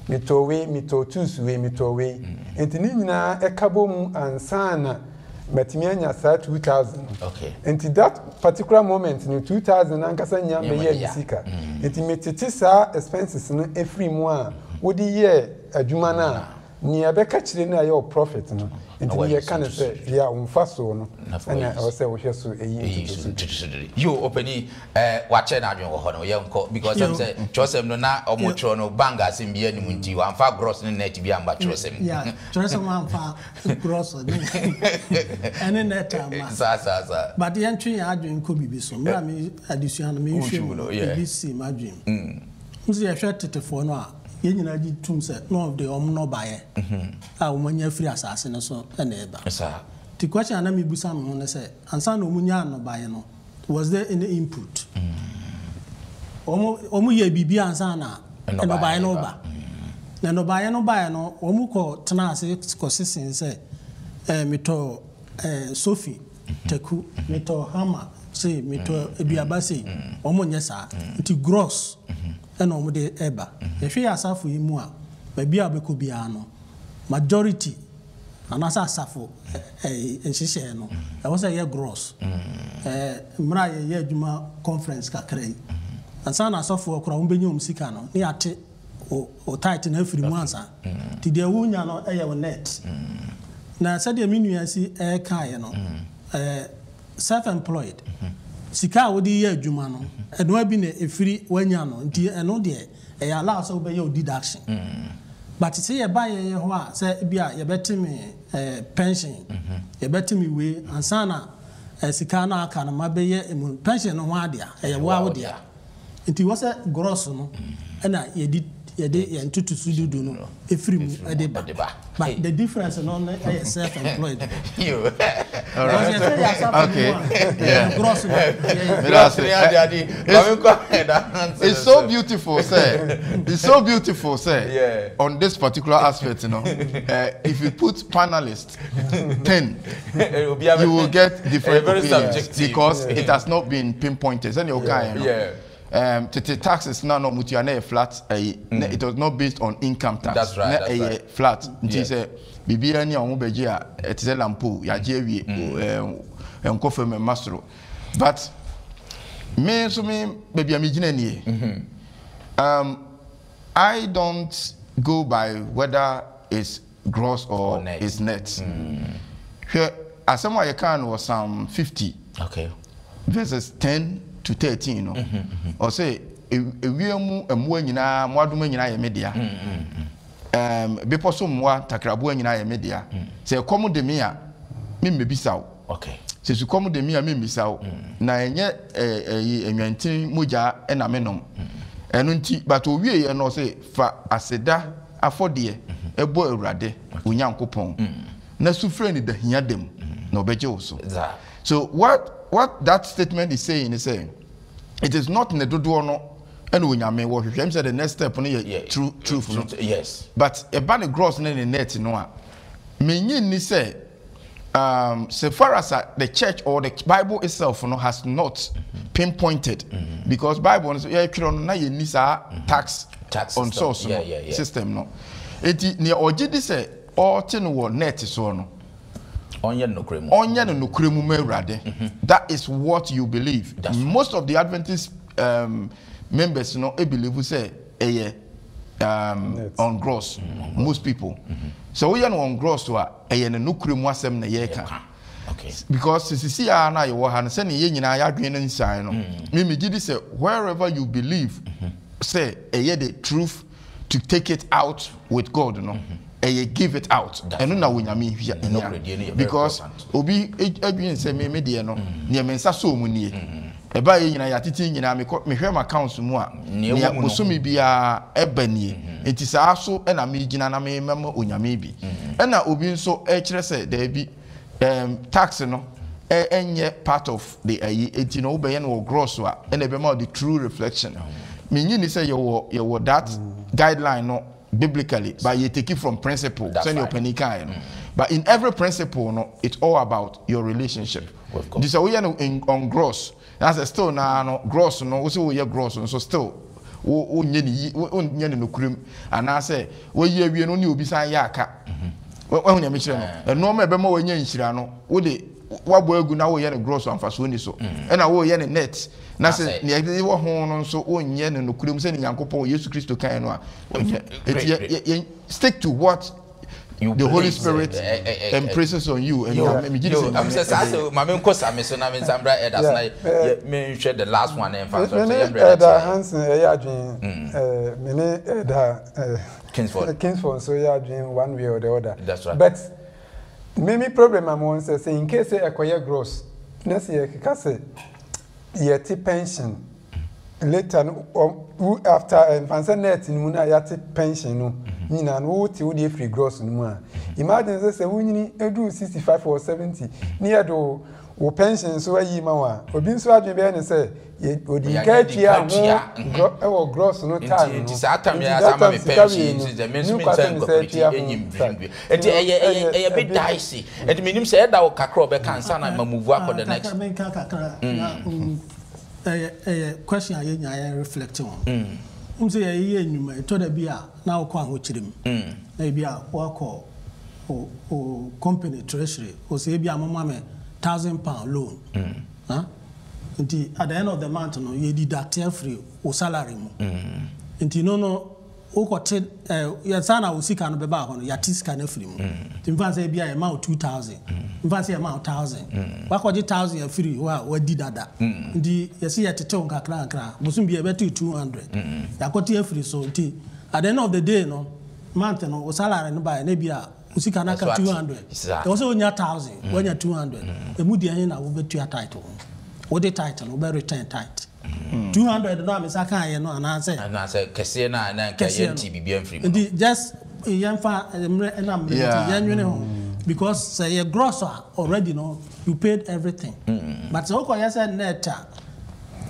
mito we mito tusu we mito we enti ni nyina ekabo mu ansana matimi anya sa 2000 enti that particular moment ni 2000 ankasa nya meye sika enti metiti sa expenses no every mu a wodi ye adwuma na ni abeka kire na ye profit no enti ye kan se ya umfaso no ana o se wo hweso eyi you openi wache na adwen wo ho no ye nko because am say chosem no na omocho no banga sim bia ni munti wa amfa gross ni net bia amba chosem yeah chosem amfa gross ene net ama sa but ye ntwe ya adwen ko bibi so mra me adisuan no me hwe bi si ma adwen nzi ye hwe tetefo no a ye nyina gi tum se no of the no baye a omanya free asase no so na eba the question na me busa me no say ansa na omunya no baye no was there any input omu ye bibia ansa na no baye no ba na no baye no omu ko tena ase ko sisin se mito Sophie teku mito Hama say mito eduaba say omu nyesa nti gross and omo de eba ehwe asafo yimu a ba bia obeko bia no majority anasa asafo enhihye no e wo say ye gross mra ye adwuma conference kakra yi ansa na asafo okura wo benyom sika no ne ate o tight na afiri mu ansa ti de wunya no eye wo net na sade minua si kai no self employed sika wodi ye adwuma no eno abi na efiri wanya no nti eno de e allow so be ye deduction but say ye buy ye ho a say bia ye betimi pension ye betimi we ansana sika na aka na mabeye pension no ho ade a ye wa wo de nti wo say gross no na ye yɛde yɛn tutu sududu no efiri mu ɛde ba but the difference no ɛyɛ self-employed okay gross it's so beautiful say on this particular aspect, you know, if you put panelists 10 you will get different opinions because it has not been pinpointed. Then you the taxes now not mutuane flat. It was not based on income tax. That's right. Flat. It is a bibia ni omo begia. It is a lampo. Ya jewi enkofe me mastro. But me so me baby amijine ni. I don't go by whether it's gross or it's net. Here, as someone you can was some 50. Okay. Versus 10 to 13, you know. Or say we mu emwe nyina mwaduma nyina ye media. Bepo so mwa takrabu nyina ye media. Say come de me a me mebisa. Okay. Say su come de me a me mbisa. Na enye enwantin moja e na menom. Enu nti but owie ye no say fa aseda afode ebo awurade onyankopon. Na sufre ni da hia dem na obeje wo so. So what that statement is saying it is not in the dodo no and unyame wo hwehwem say the next step no truth no. Yes. But a ban gross na the net no a menyin ni say so far as the church or the Bible itself no has not pinpointed because Bible no na ye ni sa tax on source system no. Eti ne ogidi say all tin wo net so no. That is what you believe. Most of the Adventist members, you know, believe say on gross. Most people. So we are on gross to a no cream wasem na yeka. Okay. Because see na you han say ye nyina ya dwen inside no. Me gidi say wherever you believe say the truth to take it out with God, you know. You give it out and na wonyame hia because obi adwin say me de no ne mensa so mu nie e ba ye nyina ya titi nyina me hwem accounts mu a ne bosumi bia ebanie enti sa so na me gina na me mem onyame bi na obi nso e kire say da bi tax no enye part of the enti no be ye no gross a na be ma the true reflection me nyini say you that guideline no biblically, but you take it from principle. Send your penika. But in every principle, no, it's all about your relationship. This is on gross. That's still now gross. No, also we gross. So still, no cream. And I say, we only obisa yaka. When you mention, and no matter more when you inshirano, would it? What boy go now? We gross and fast when so. And I will net. Na say ne ade wo ho no so onye ne no kurum se ne Yankopon Yesu Kristo kan no a stick to what the Holy Spirit impresses on you and me give you I'm say mama nkosa me so na me nsambra elders na me share the last one and fast so elder Hansen adwin me ne elder Kingsford so adwin one way or the other. That's right. But me problem am one say in case ekoye gross na say ka say yeti pension later after fancy net in na yeti pension no nyina no ti wo dey free gross no a imagine say wunyini edu 65 or 70 near do wo pension so ayi ma wa obi nso adwen be ne say odi ka tia ho gross no time no this atam ya sama me pension is the minimum time community enyim dream enti eye be dicey enti minim say da wo kakra be kansa na ma move up for the next question I reflect on. Say ye nyuma to da bia na wo kwa ho kirem. Na bia wo ko o company treasury o say bia mama me £1,000 loan. Nti at the end of the month no you deduct free o salary mu. Nti no o ko te ya sana o sika no be ba ho no ya tisika na free mu. Nti mfa say bia e ma 2,000. Mfa say e ma 1,000. Wa ko 1,000 free wa di dada. Nti ya see ya tete on kakra musum bia be 200. Ya ko te free so nti at the end of the day no month no o salary no ba na bia usika na ka 200. There was only 1,000 when you 200. The moody na wo betu title. What the title no be return title. 200 no amisa kan ye no anase kese na KNT bibia mfiri mo just yemfa na yenwene ho because say your gross already no you paid everything but so ko yes net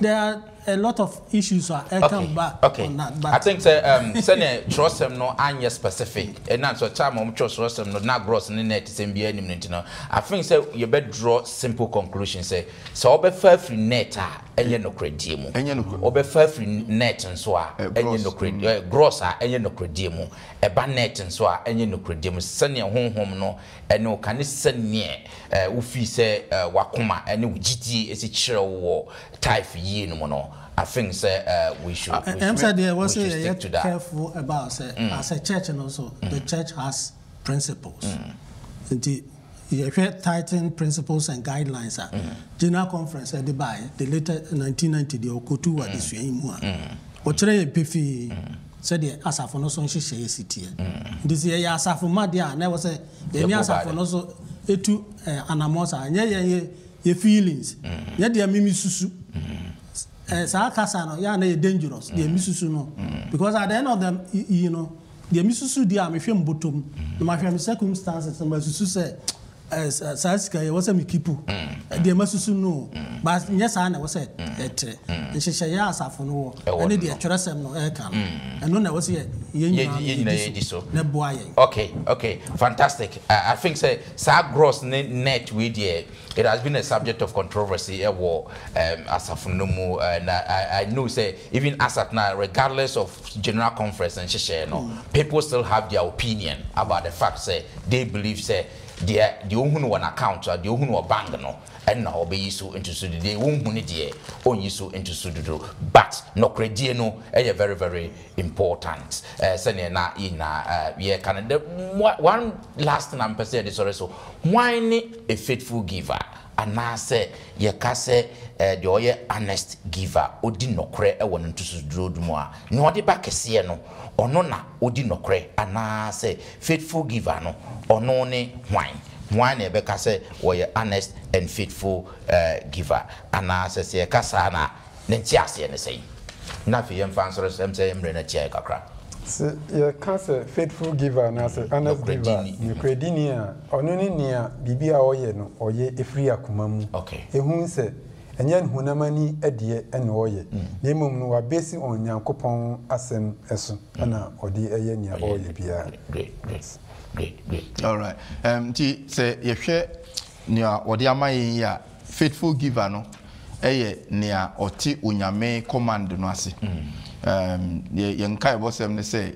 there are a lot of issues are come back on that but I think say trust them no anya specific and na so time trust them no na gross ni net same be anim no I think say you better draw simple conclusion say so obefa free net enye no credit mu obefa free net nso enye no credit gross enye no credit mu eba net nso enye no credit mu sene honhom no ene ka ne sene wo fi say wakoma ene wugiti esi kire wo type yi no no I think we should stick to that. Careful about as a church and also the church has principles. The tighten principles and guidelines. General conference at the later 1990 the Okotu wa this year mu. Ochire epifi said the asafo no so nhye city. This year asafo madia na was say the asafo no so etu anamosa nye ye feelings. Ye de mimi susu. Kasa no ya na dangerous the misusu no because at the end of them you know the misusu dia me hwem botom no ma hwem circumstances no masusu say saska ye wasa me kipu the masusu no but nyesa na wasa etre nhihye ya asafo no ene de atweresem no e kan eno na wasa ye nyina ye so na boa ye okay fantastic I think say sa gross net we there it has been a subject of controversy asafo no mu and I know say even asat now regardless of general conference and share no people still have their opinion about the fact say they believe say the ohunu one account or the ohunu bank no and now be so into so they won't huni die on you into so but no credit no very very important sene na ina ye can one last thing I'm saying this also why a faithful giver and na say ye ka say the oye honest giver odi nokre e won nto so duro dumu a no odi ba kese no ono na odi nokre and na say faithful giver no ono ne hwan ebe ka say we honest and faithful giver and na say kasa na nti ase ne say na fi yem fan so sem say mre na chia kakra se ye ka say faithful giver na say honest giver ni credini a ono ne nia bibia oye no oye efri akoma mu ehun se enye hunamani adie ene oye na emom no wa base on Nyankopon asem eso na odi eye nia oye bia great all right ti say ye hwe nia odi amaye ya faithful giver no eye nia oti onyame command no ase ye nkai bosem ne say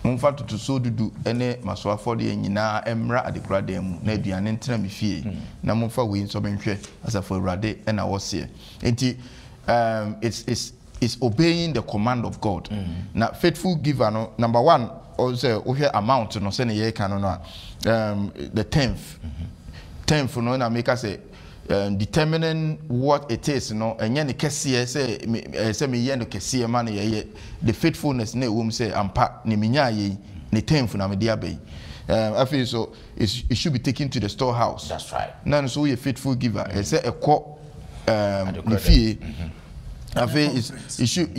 mumfa tutu so dudu ene maso afode nyina emra adekura dem mu na aduane ntena me fie na mumfa we nso benhwe asafo awurade ena wose enti it's obeying the command of God. Now faithful giver no number one also we hear amount no say ye kan no the 10th no na make us say determining what it is no enye ne kese say me ye no kese ma no ye the faithfulness na wom say ampa ne minya ye ne 10th na me dia be I feel so it should be taken to the storehouse. That's right. Now so you faithful giver say e ko ne fie I feel it should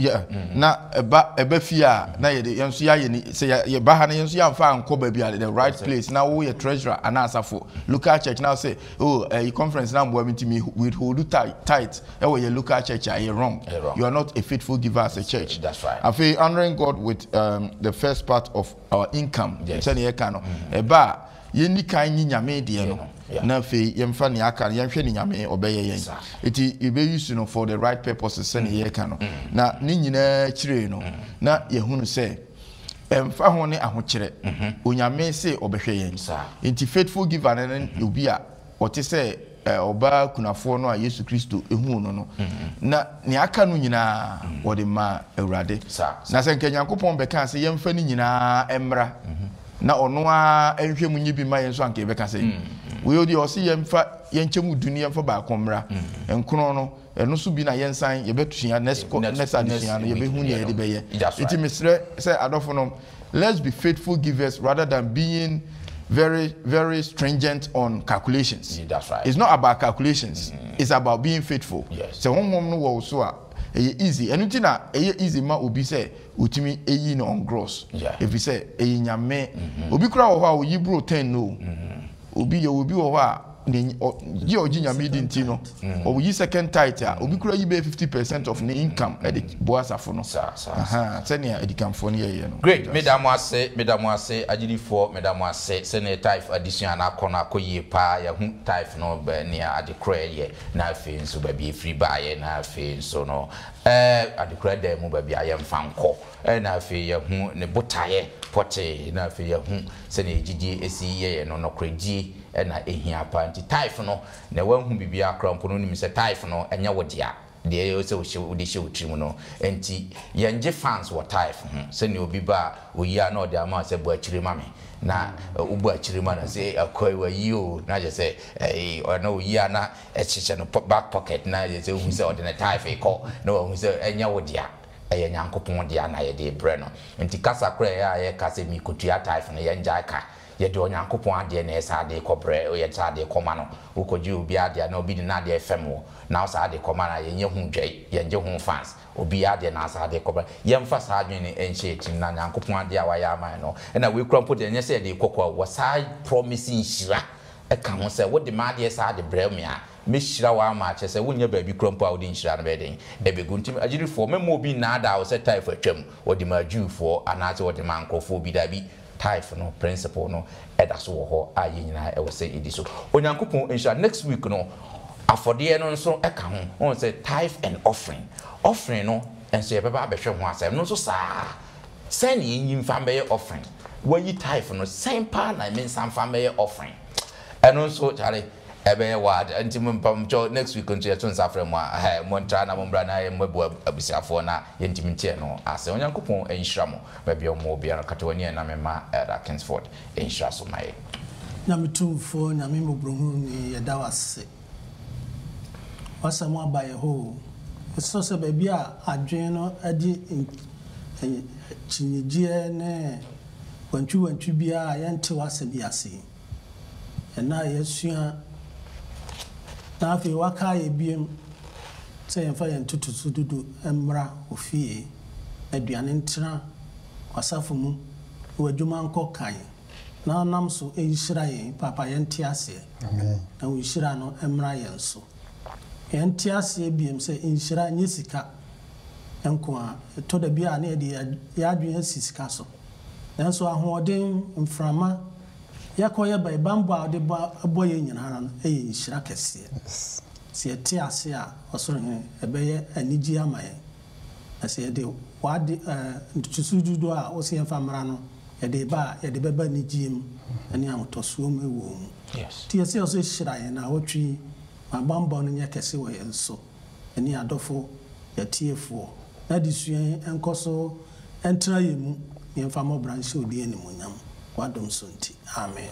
na eba fia na ye yenso ya ye say ye ba ha na yenso ya mfa anko ba bia the right place now we treasurer and asafo local church now say you conference now we me withhold tight e we your local church are wrong. You are not a faithful giver as a church. That's right. I feel honoring God with the first part of our income say ye kan no eba ye ni kan nyi nyame de no na fe yemfa ne aka yemhwe ne nyame obeye yen eti ebe use no for the right purposes say ne ye kan no na ne nyina kire no na ye hunu say emfa ho ne ahokire onyame say obehwe yen enti faithful giver ne obi a ote say oba kunafo no a Yesu Kristo ehu no na ne aka no nyina wode ma awurade na se nka Nyankopon beka say yemfa ne nyina emra na ono a enhwe mu nyibi ma yen so anka beka say we odi osi yemfa yenchemu dunia mfa ba komra enkono no eno so bi na yensan yebetua next addition yebehu ne yede beye iti misre say adofo no let's be faithful givers rather than being very very stringent on calculations. That's right. It's not about calculations. It's about being faithful. Yes. So honhom no wo so a easy anything na easy ma obi say utimi eyi no on gross if you say eyi nyame obi kura wo ha oyi bro 10 no obi wo ha ye oji nyame di ntino o yi second tight a obi kura yi be 50% of the income e de boas afo no senia edikam fo ne ye no great madam ase agilifo madam ase sene type addition na akona akoye pa ya hu type no be ne adekra ye na afi nso ba bi free ba ye na afi nso no adekra da mu ba bi ayemfa nko na afi ye hu ne botaye pote na afi ye hu sene ejiji esi ye no no kreji na ehia pa nti type no na wanhu bibia krampo no nim se type no enya wodia de yo se wo de she wotrim no enti yenje fans wo type se ne obi ba oyi na ode ama se bo akire ma me na ubu akire ma na se akoi wa yo na je se na oyi na echiche no back pocket na je se hu se ode na type ko na hu se enya wodia eye nyankopon dia na ye de bre no enti kasa kra ya ye kasa mi kotua type no yenja ka ye de onyankopon ade na esa ade kobre o ye sa ade koma no ukoji obi ade na obi na ade fm na sa ade koma na ye nye hu dwai ye nje hu fans obi ade na sa ade kobre ye mfa sa adwene enche tim na nyankopon ade a wa ya man no na we krampo de nye se de kokwa wo sa promising shira e ka ho se wo de ma ade sa ade bre me a me shira wa ma che se wonya ba bi krampo a wo de shira na be den e be guntim agiri fo me mo bi na ada wo se type atwam wo de ma juufo anaate wo de ma nkofo bi da bi type no principle no edaso wo ho aye nyina e wo se edi so onyankopon insha next week no afode no nso e ka ho on say tithe and offering no enso ye beba abehwe ho asem no so saa sen ye nyim fa be offering wayi tithe no same pa na me nsam fa be offering eno so chale ebe wad anti mpam next week nso yeto nsafre mo mo ntra na mo mbra na ye mwebu abusiafo na ye ntimintie no ase onyankopon enhira mo ba bia mo bia katewani na mema Kingsford enhira so mai na mitumfo na mimo brohu ni ye dawase wasamo abaye ho so se ba bia adwen no adi chinyejie ne wantwu bia yente wase biase na yesua na afi waka ye biem se yemfa yen tututu dudu emra ofie aduane ntra wasafo mu wadwuma nko kan na nam so ehira yen papa yente ase amen na ehira no emra yen so yente ase biem se ehira nyesika enko a to da bia na ya adwen sisika so nanso ahoden mframa yakoye bai bambo a de boye nyinara no eye nhira kese se eti ase a osoro he ebeye anigi amaye ase de wade ntusududo a o se yemfa mara no de ba de beba nigiem ani amotoso mu ewo mu yes ti ase oso hira ye na wotwi bambo no nya kese wo ye nso ani adofo yatiefo na disuen enkoso entra yemu yemfa mo branche odi animonyam wadom sonti amen.